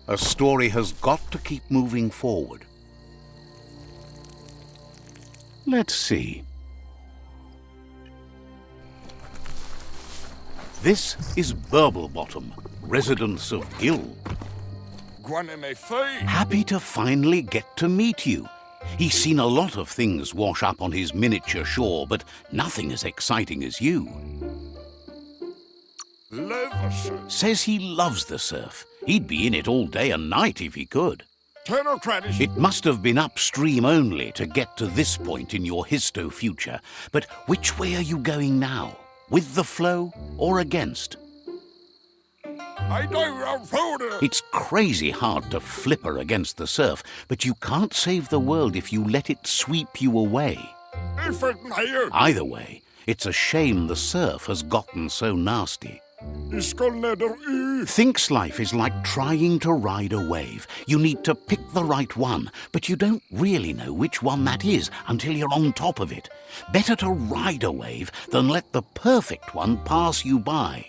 A story has got to keep moving forward. Let's see. This is Burblebottom, residence of Gill. Happy to finally get to meet you. He's seen a lot of things wash up on his miniature shore, but nothing as exciting as you. Says he loves the surf. He'd be in it all day and night if he could. It must have been upstream only to get to this point in your histo-future. But which way are you going now? With the flow or against? It's crazy hard to flipper against the surf, but you can't save the world if you let it sweep you away. Either way, it's a shame the surf has gotten so nasty. Thinks life is like trying to ride a wave. You need to pick the right one, but you don't really know which one that is until you're on top of it. Better to ride a wave than let the perfect one pass you by.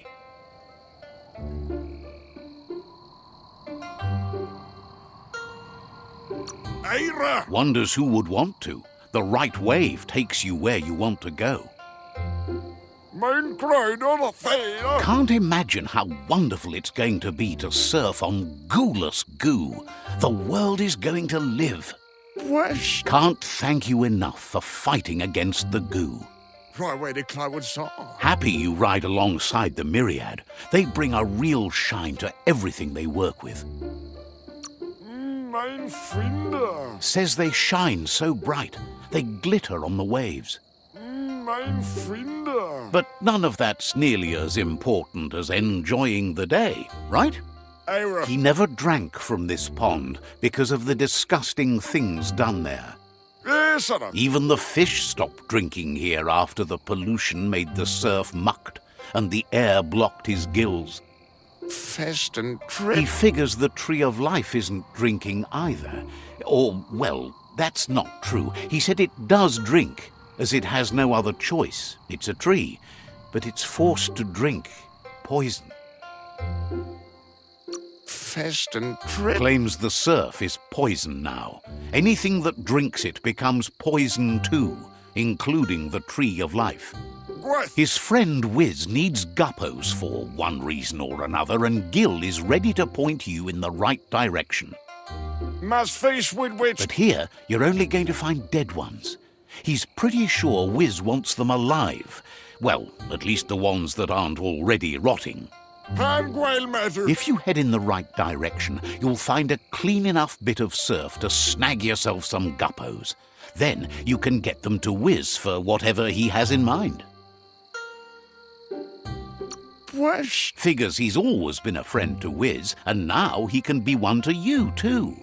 Wonders who would want to. The right wave takes you where you want to go. Can't imagine how wonderful it's going to be to surf on gooless goo. The world is going to live. Can't thank you enough for fighting against the goo. Happy you ride alongside the myriad. They bring a real shine to everything they work with. Says they shine so bright, they glitter on the waves. But none of that's nearly as important as enjoying the day, right? He never drank from this pond because of the disgusting things done there. Even the fish stopped drinking here after the pollution made the surf mucked and the air blocked his gills. He figures the Tree of Life isn't drinking either. Or, well, that's not true. He said it does drink, as it has no other choice. It's a tree, but it's forced to drink poison. Claims the surf is poison now. Anything that drinks it becomes poison too, including the Tree of Life. His friend Wiz needs guppos for one reason or another, and Gill is ready to point you in the right direction. But here, you're only going to find dead ones. He's pretty sure Wiz wants them alive. Well, at least the ones that aren't already rotting. If you head in the right direction, you'll find a clean enough bit of surf to snag yourself some guppos. Then you can get them to Wiz for whatever he has in mind. Figures he's always been a friend to Wiz, and now he can be one to you too.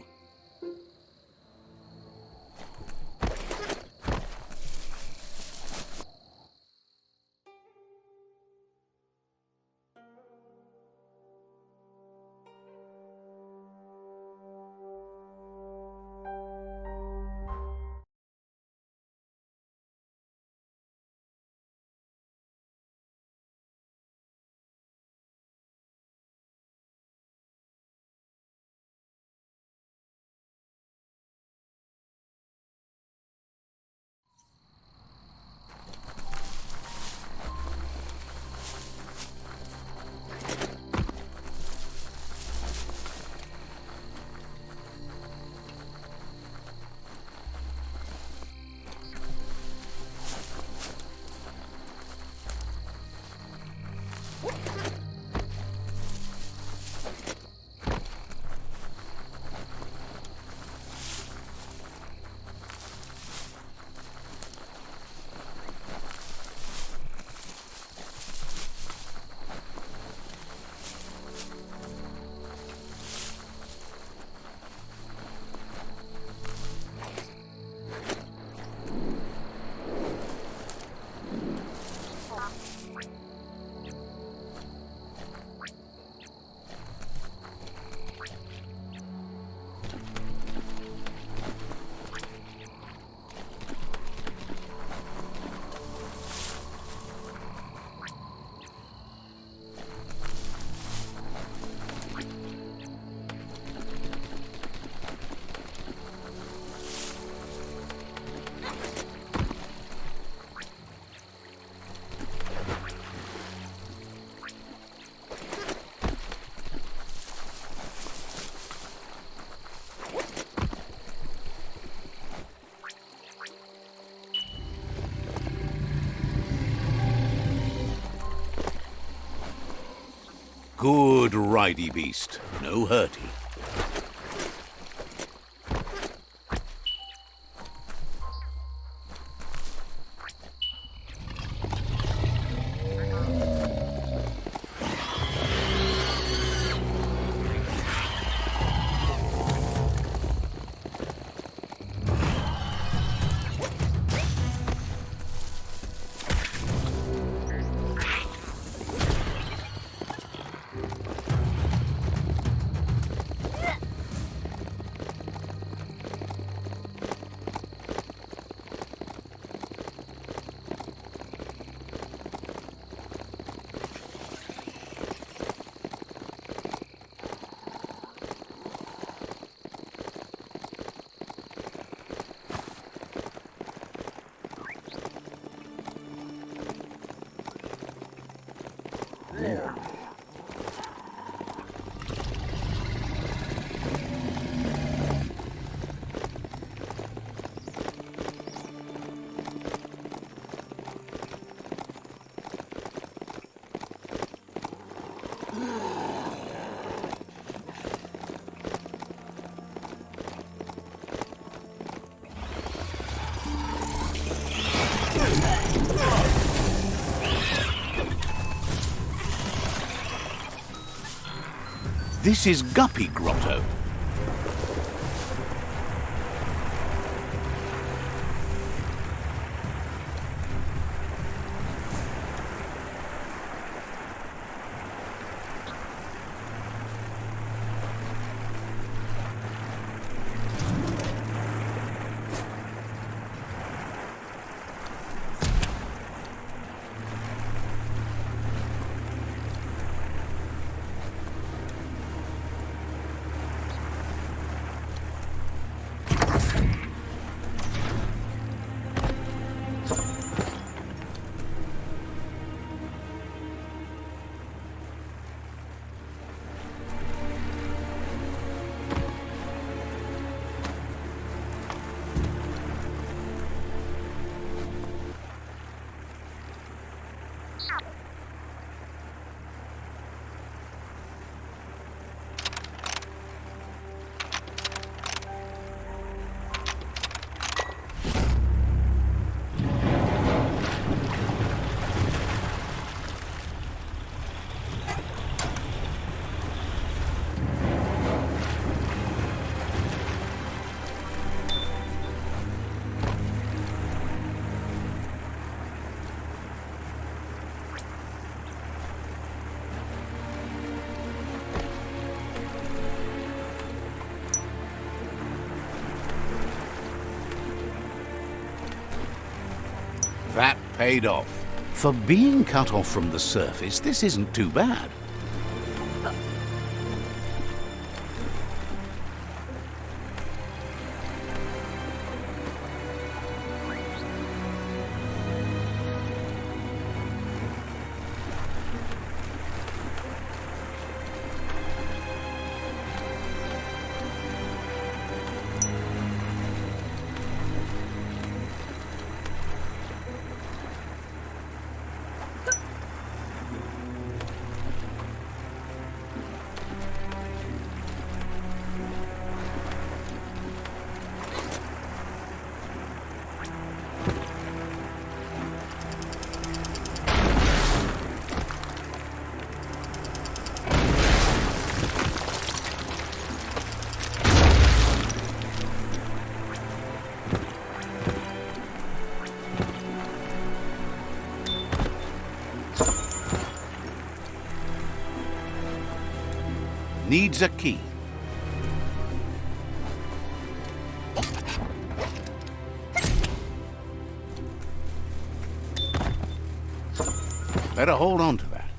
Good ridey beast. No hurty. This is Guppy Grotto. That paid off. For being cut off from the surface, this isn't too bad. Needs a key. Better hold on to that.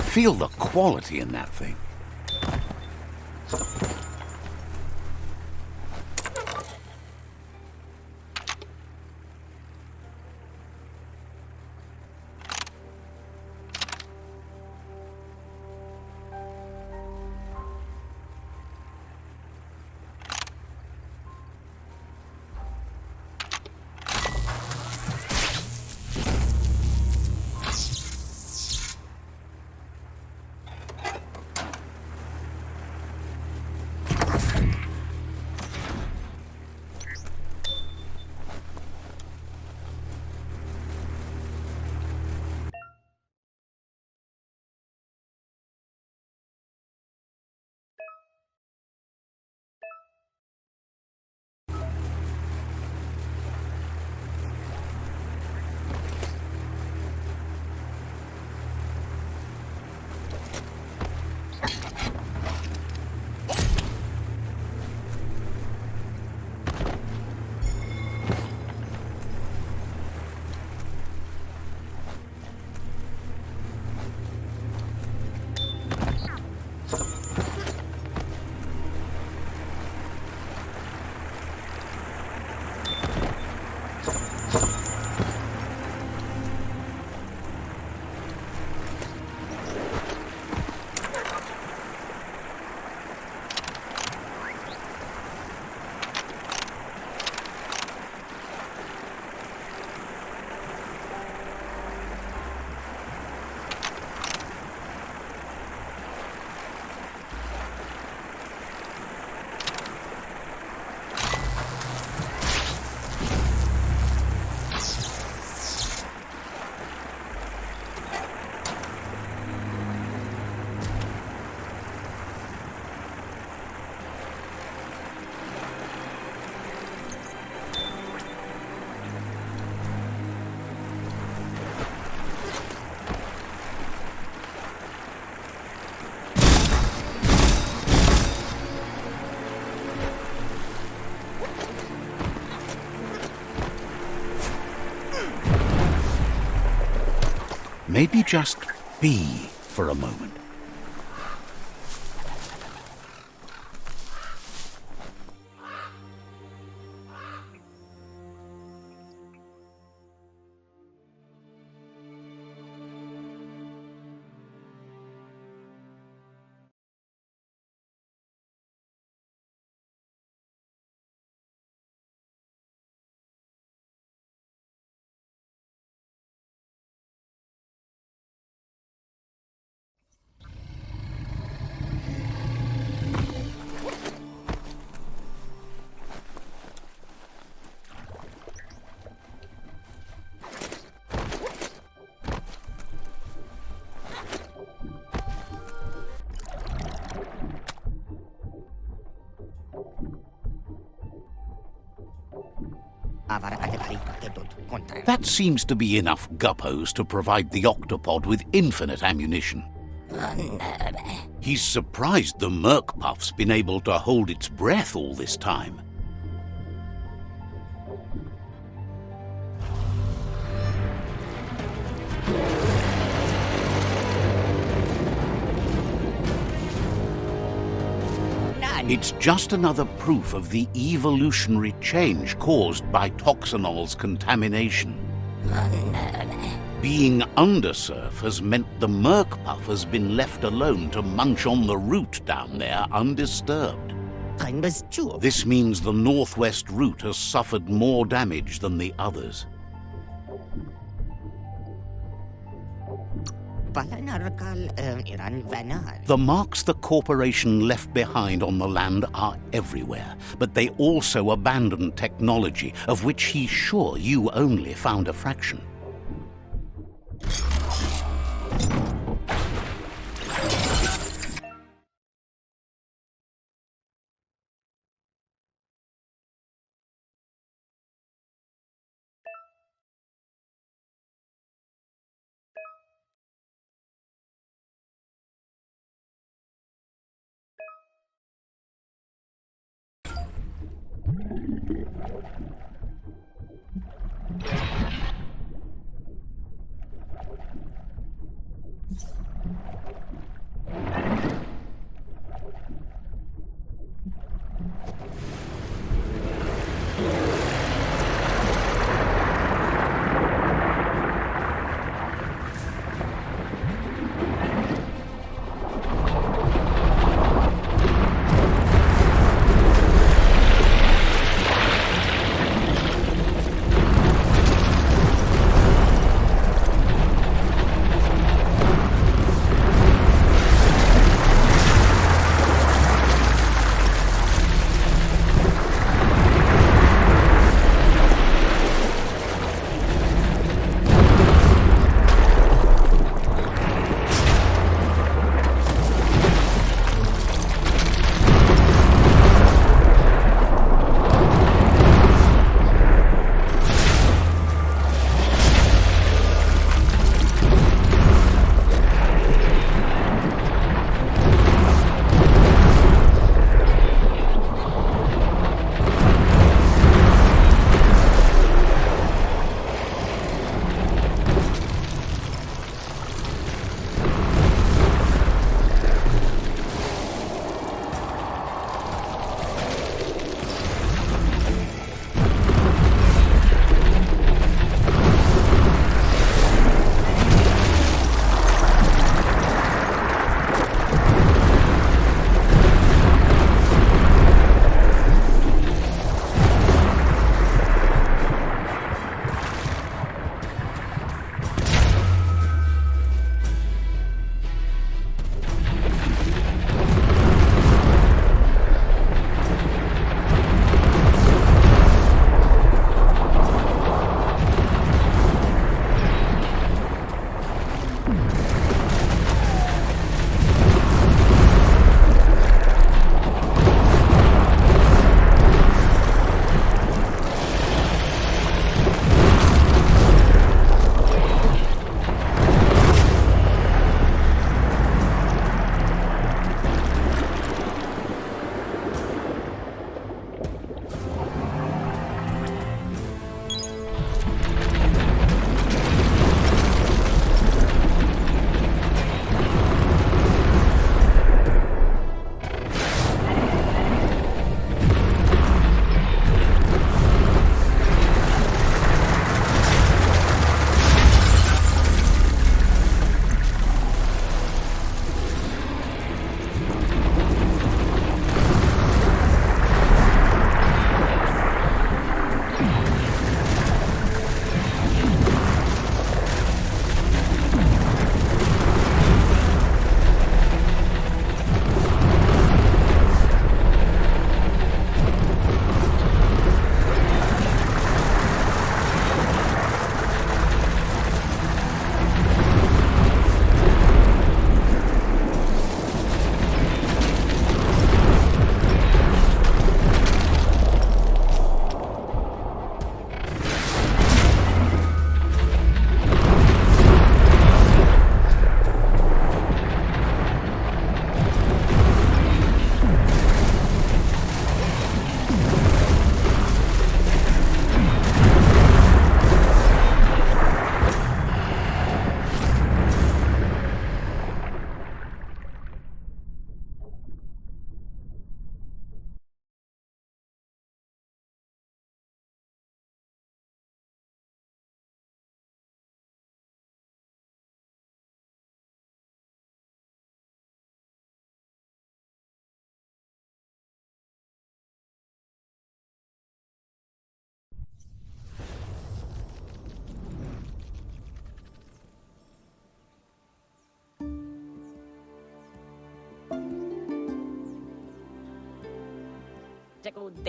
Feel the quality in that thing. maybe just be for a moment. That seems to be enough guppos to provide the octopod with infinite ammunition. He's surprised the Merc-Puff's been able to hold its breath all this time. It's just another proof of the evolutionary change caused by Toxanol's contamination. Being undersurf has meant the Merc-Puff has been left alone to munch on the route down there undisturbed. This means the northwest route has suffered more damage than the others. The marks the corporation left behind on the land are everywhere, but they also abandoned technology of which he's sure you only found a fraction.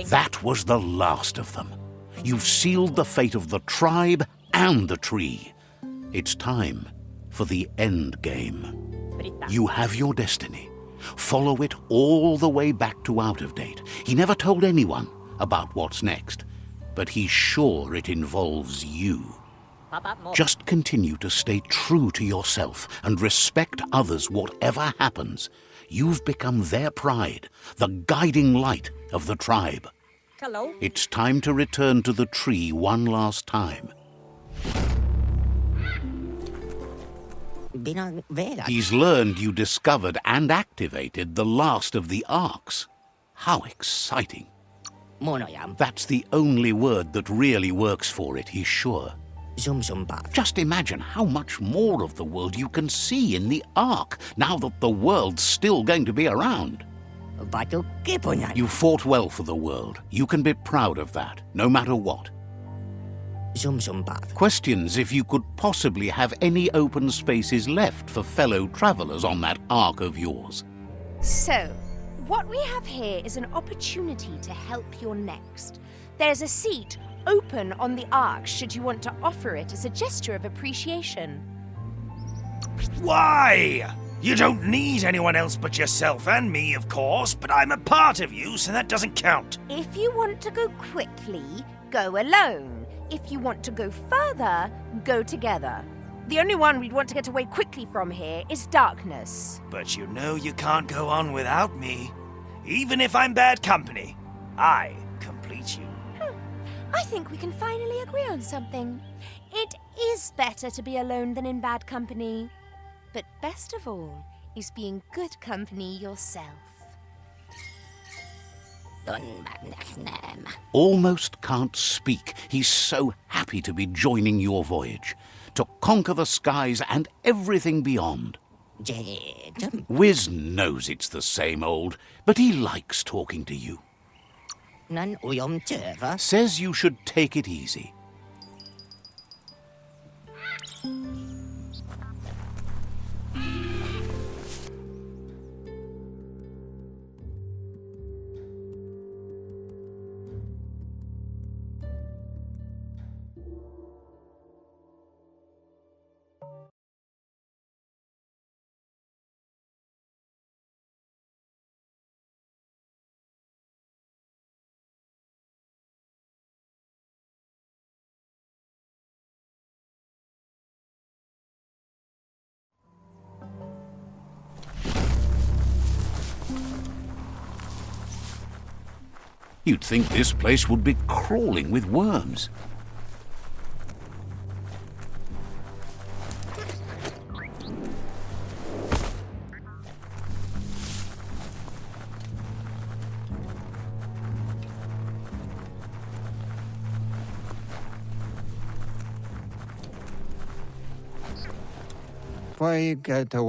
That was the last of them. You've sealed the fate of the tribe and the tree. It's time for the end game. You have your destiny. Follow it all the way back to Out of Date. He never told anyone about what's next, but he's sure it involves you. Just continue to stay true to yourself and respect others whatever happens. You've become their pride, the guiding light of the tribe. Hello. It's time to return to the tree one last time. He's learned you discovered and activated the last of the arcs. How exciting. That's the only word that really works for it, he's sure. Just imagine how much more of the world you can see in the arc, now that the world's still going to be around. You fought well for the world. You can be proud of that, no matter what. Questions if you could possibly have any open spaces left for fellow travelers on that arc of yours. So, what we have here is an opportunity to help your next. There's a seat open on the arc should you want to offer it as a gesture of appreciation. Why? You don't need anyone else but yourself and me, of course, but I'm a part of you, so that doesn't count. If you want to go quickly, go alone. If you want to go further, go together. The only one we'd want to get away quickly from here is darkness. But you know you can't go on without me. Even if I'm bad company, I complete you. I think we can finally agree on something. It is better to be alone than in bad company. But best of all is being good company yourself. Almost can't speak. He's so happy to be joining your voyage, to conquer the skies and everything beyond. Wiz knows it's the same old, but he likes talking to you. Says you should take it easy. You'd think this place would be crawling with worms.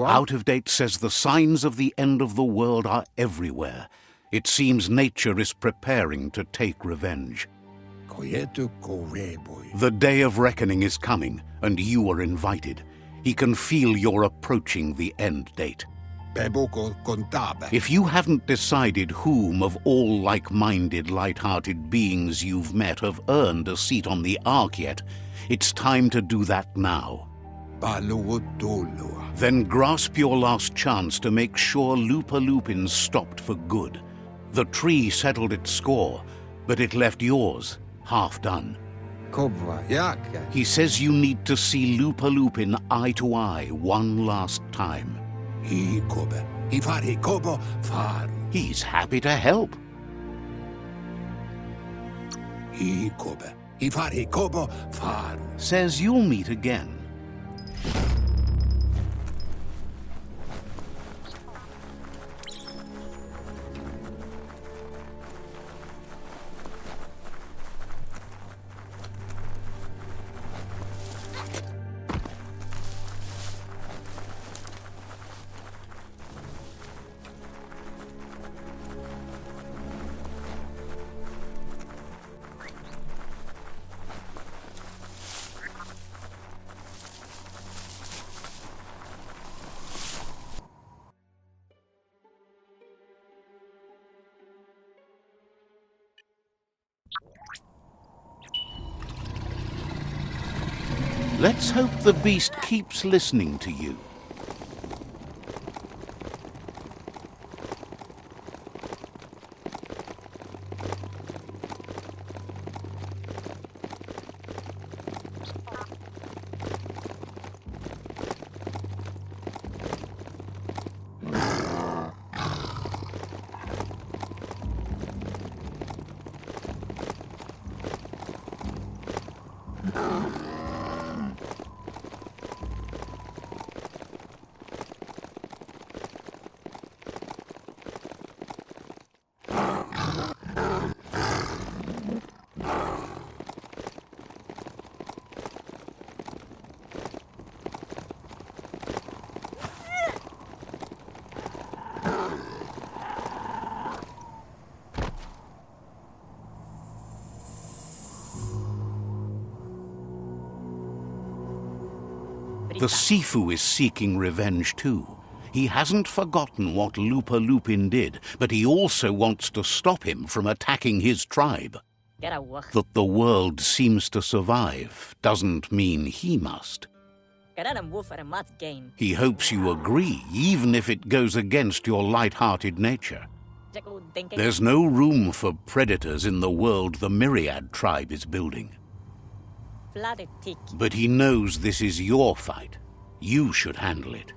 Out of Date says the signs of the end of the world are everywhere. It seems nature is preparing to take revenge. The day of reckoning is coming, and you are invited. He can feel you're approaching the end date. If you haven't decided whom of all like-minded, light-hearted beings you've met have earned a seat on the Ark yet, it's time to do that now. Then grasp your last chance to make sure Lupa-Lupin's stopped for good. The tree settled its score, but it left yours half done. He says you need to see Lupa-Lupin eye to eye one last time. He's happy to help. Says you'll meet again. Let's hope the beast keeps listening to you. The Sifu is seeking revenge too. He hasn't forgotten what Lupa Lupin did, but he also wants to stop him from attacking his tribe. That the world seems to survive doesn't mean he must. He hopes you agree, even if it goes against your light-hearted nature. There's no room for predators in the world the Myriad tribe is building. But he knows this is your fight. You should handle it.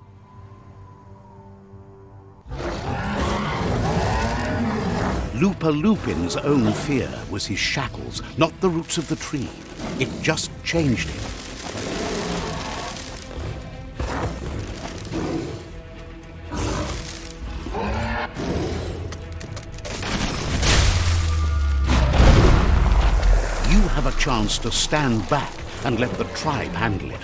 Lupa Lupin's own fear was his shackles, not the roots of the tree. It just changed him. You have a chance to stand back and let the tribe handle it.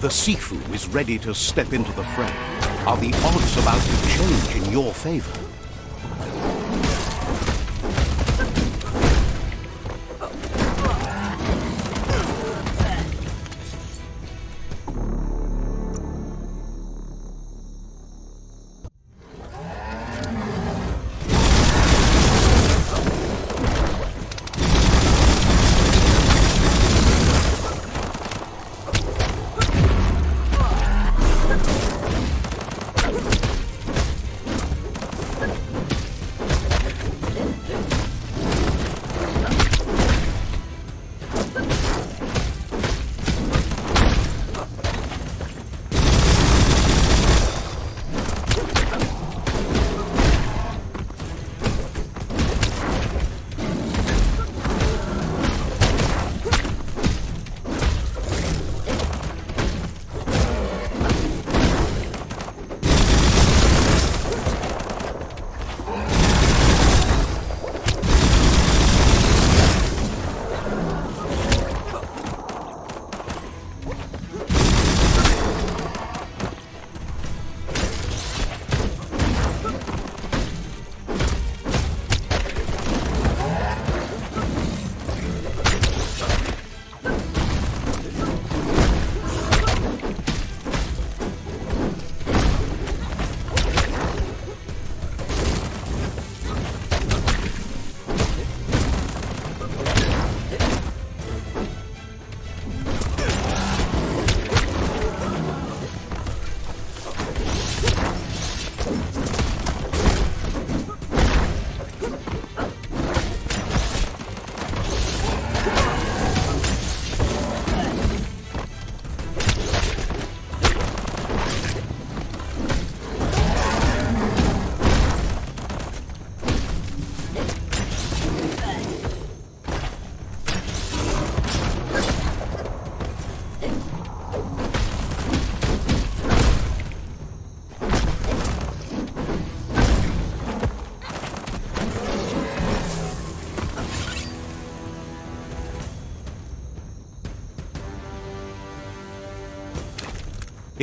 The Sifu is ready to step into the fray. Are the odds about to change in your favor?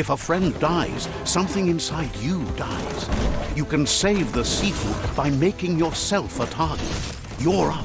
If a friend dies, something inside you dies. You can save the Sifu by making yourself a target. You're up.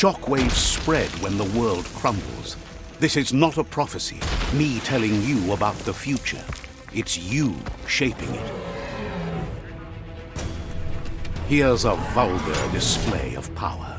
Shockwaves spread when the world crumbles. This is not a prophecy, me telling you about the future. It's you shaping it. Here's a vulgar display of power.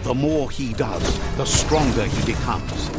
The more he does, the stronger he becomes.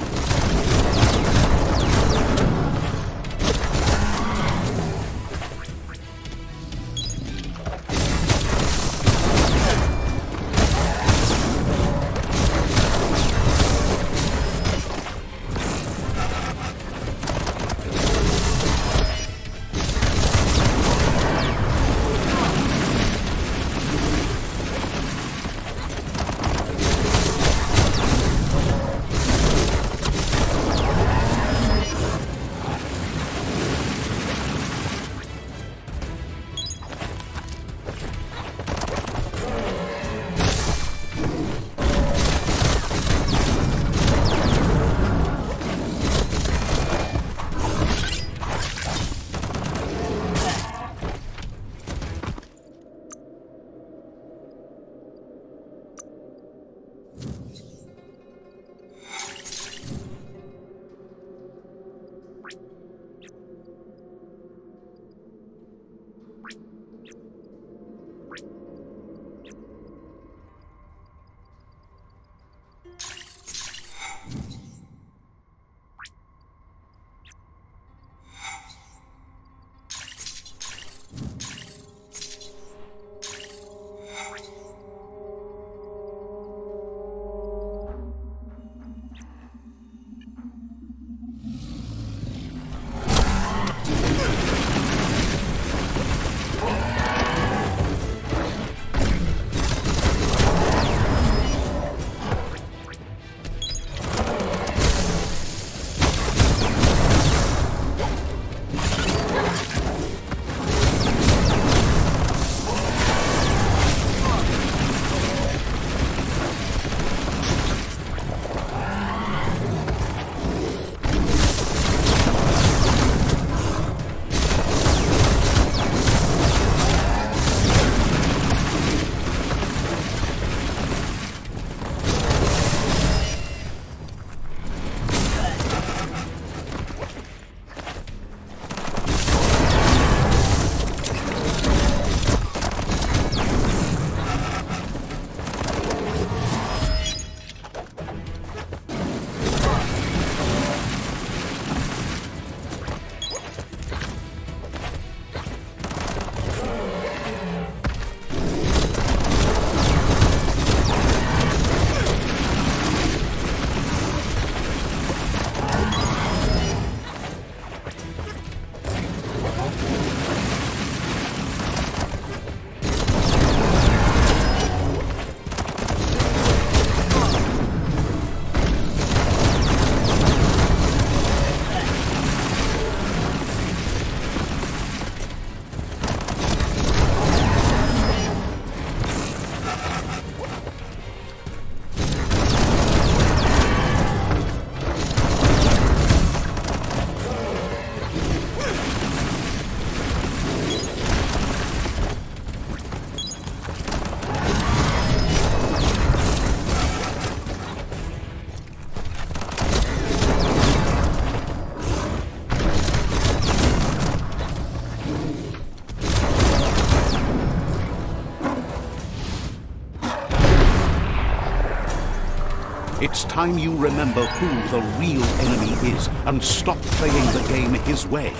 It's time you remember who the real enemy is and stop playing the game his way.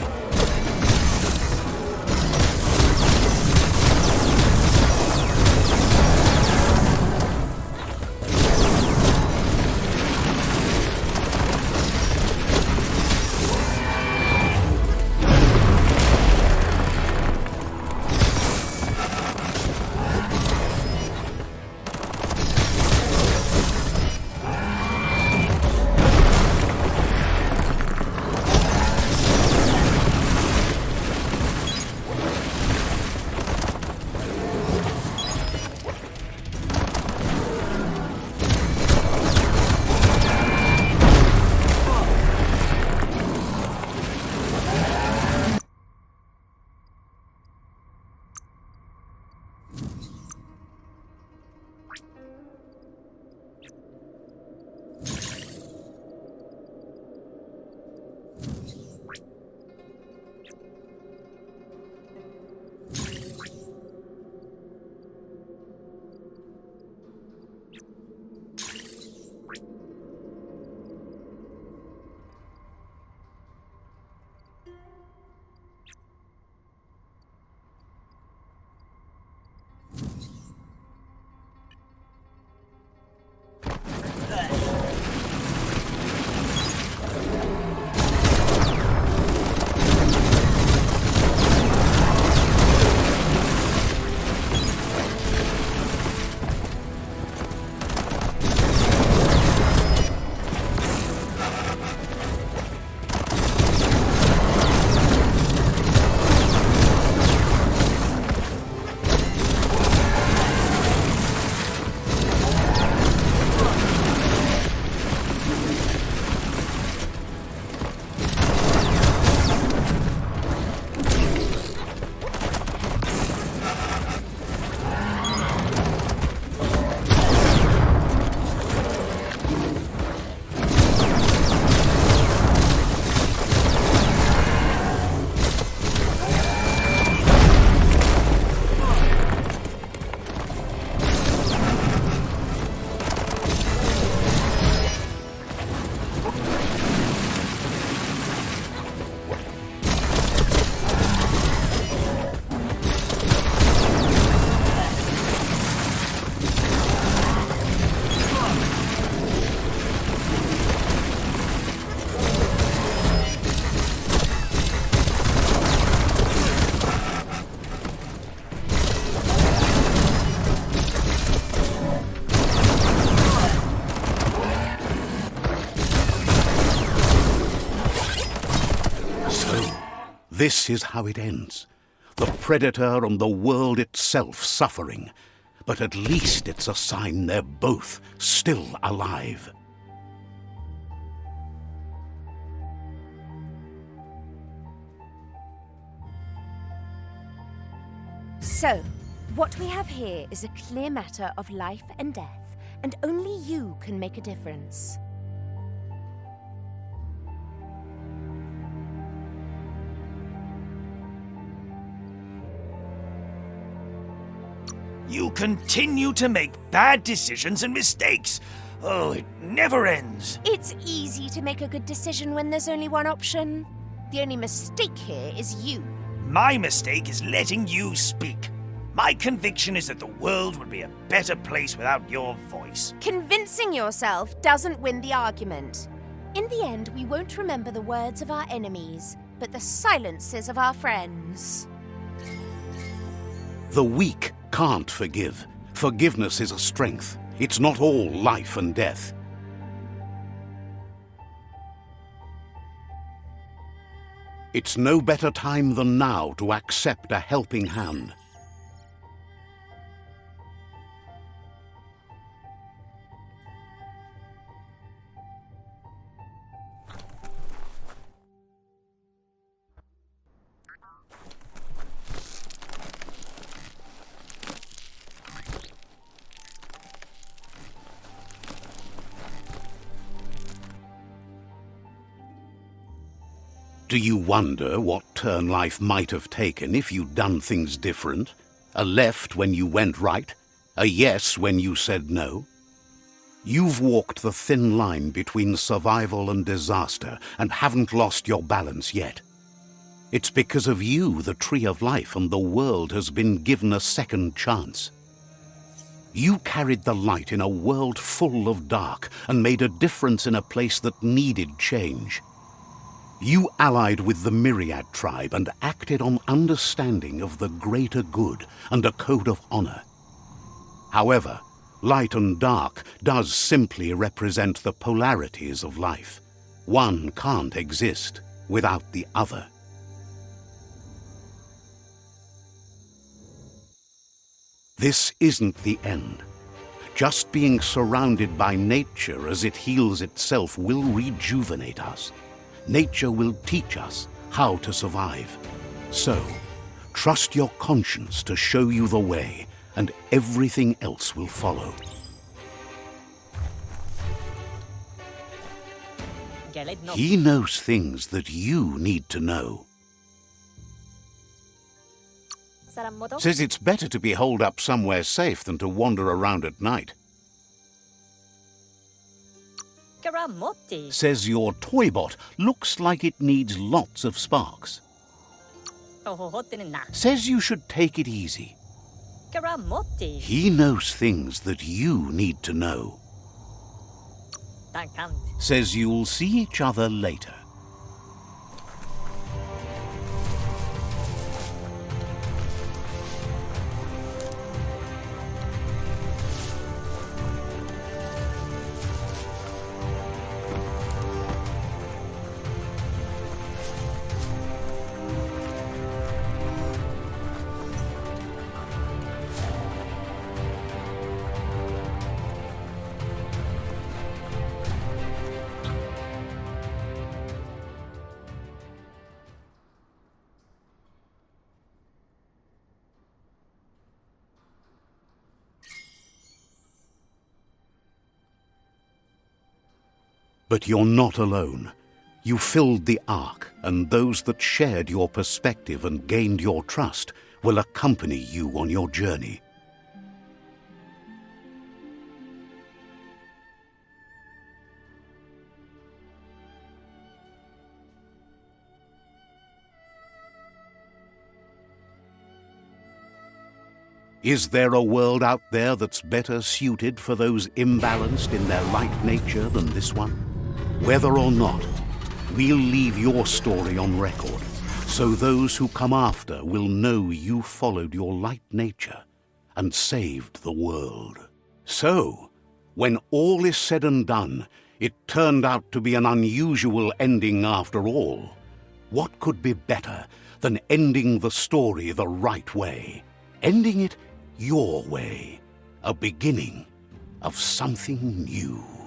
This is how it ends. The predator and the world itself suffering. But at least it's a sign they're both still alive. So, what we have here is a clear matter of life and death, and only you can make a difference. You continue to make bad decisions and mistakes. Oh, it never ends. It's easy to make a good decision when there's only one option. The only mistake here is you. My mistake is letting you speak. My conviction is that the world would be a better place without your voice. Convincing yourself doesn't win the argument. In the end, we won't remember the words of our enemies, but the silences of our friends. The weak can't forgive. Forgiveness is a strength. It's not all life and death. It's no better time than now to accept a helping hand. Do you wonder what turn life might have taken if you'd done things different? A left when you went right? A yes when you said no? You've walked the thin line between survival and disaster and haven't lost your balance yet. It's because of you the Tree of Life and the world has been given a second chance. You carried the light in a world full of dark and made a difference in a place that needed change. You allied with the Myriad tribe and acted on understanding of the greater good and a code of honor. However, light and dark does simply represent the polarities of life. One can't exist without the other. This isn't the end. Just being surrounded by nature as it heals itself will rejuvenate us. Nature will teach us how to survive. So, trust your conscience to show you the way, and everything else will follow. He knows things that you need to know. Says it's better to be holed up somewhere safe than to wander around at night. Says your toybot looks like it needs lots of sparks. Says you should take it easy. He knows things that you need to know. Says you'll see each other later. But you're not alone. You filled the Ark, and those that shared your perspective and gained your trust will accompany you on your journey. Is there a world out there that's better suited for those imbalanced in their light nature than this one? Whether or not, we'll leave your story on record, so those who come after will know you followed your light nature and saved the world. So, when all is said and done, it turned out to be an unusual ending after all. What could be better than ending the story the right way. Ending it your way. A beginning of something new.